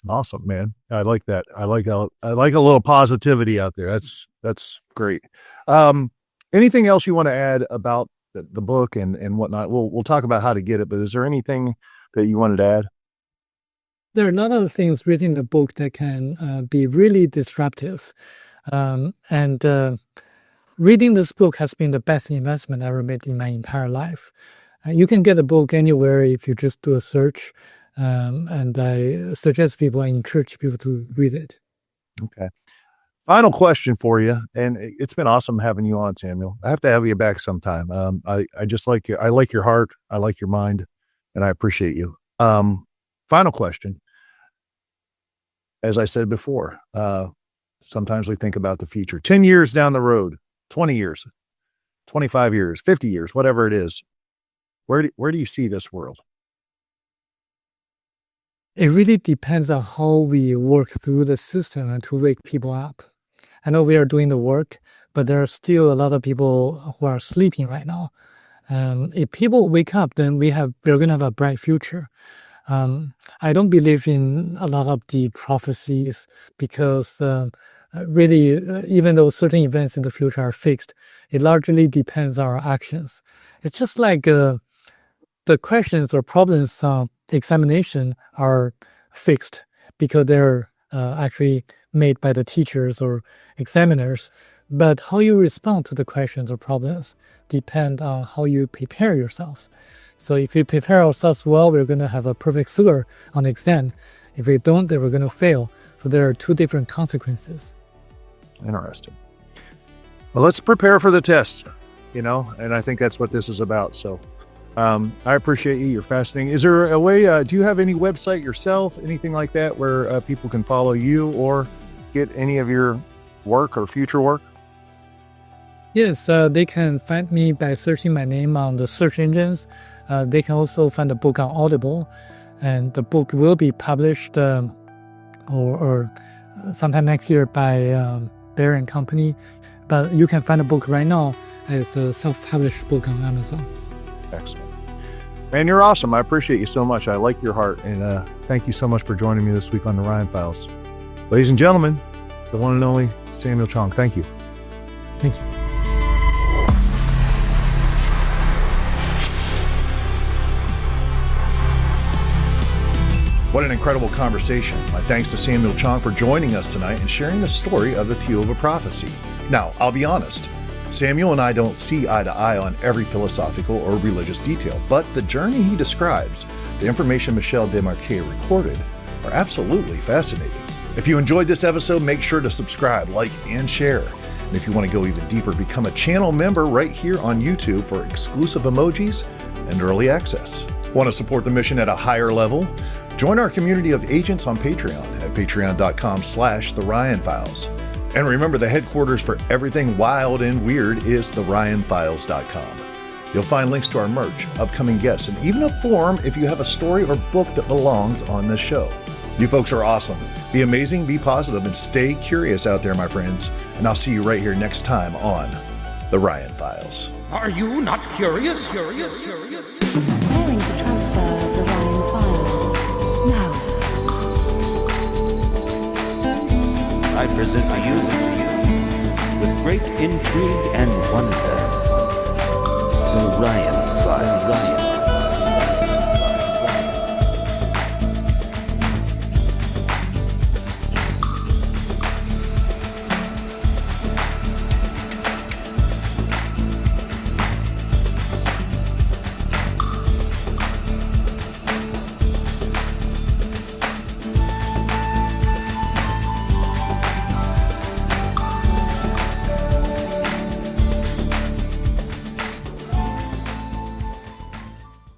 Awesome, man. I like that. I like a little positivity out there. That's great. Anything else you want to add about the book and whatnot? We'll talk about how to get it, but is there anything that you wanted to add? There are a lot of things written in the book that can be really disruptive. Reading this book has been the best investment I ever made in my entire life. You can get a book anywhere if you just do a search. And I suggest people, I encourage people to read it. Okay. Final question for you, and it's been awesome having you on, Samuel. I have to have you back sometime. I just like you. I like your heart. I like your mind, and I appreciate you. Final question. As I said before, sometimes we think about the future. 10 years down the road, 20 years, 25 years, 50 years, whatever it is. Where do you see this world? It really depends on how we work through the system and to wake people up. I know we are doing the work, but there are still a lot of people who are sleeping right now. If people wake up, then we're going to have a bright future. I don't believe in a lot of the prophecies because really, even though certain events in the future are fixed, it largely depends on our actions. It's just like the questions or problems examination are fixed because they're actually made by the teachers or examiners. But how you respond to the questions or problems depend on how you prepare yourself. So if we prepare ourselves well, we're going to have a perfect score on the exam. If we don't, then we're going to fail. So there are two different consequences. Interesting. Well, let's prepare for the test, and I think that's what this is about. So I appreciate you. You're fascinating. Is there a way, do you have any website yourself, anything like that, where people can follow you or get any of your work or future work? Yes, they can find me by searching my name on the search engines. They can also find the book on Audible, and the book will be published or sometime next year by Bear and Company. But you can find the book right now as a self-published book on Amazon. Excellent. Man, you're awesome. I appreciate you so much. I like your heart. And thank you so much for joining me this week on the Ryan Files. Ladies and gentlemen, the one and only Samuel Chong. Thank you. Thank you. What an incredible conversation. My thanks to Samuel Chong for joining us tonight and sharing the story of the Thiaoouba Prophecy. Now, I'll be honest, Samuel and I don't see eye to eye on every philosophical or religious detail, but the journey he describes, the information Michel Desmarquet recorded, are absolutely fascinating. If you enjoyed this episode, make sure to subscribe, like, and share. And if you want to go even deeper, become a channel member right here on YouTube for exclusive emojis and early access. Want to support the mission at a higher level? Join our community of agents on Patreon at patreon.com/The Ryan Files. And remember, the headquarters for everything wild and weird is theryanfiles.com. You'll find links to our merch, upcoming guests, and even a form if you have a story or book that belongs on this show. You folks are awesome. Be amazing, be positive, and stay curious out there, my friends. And I'll see you right here next time on The Ryan Files. Are you not curious? Preparing to transfer the Ryan Files. Now. I present to you, with great intrigue and wonder, the Ryan Files.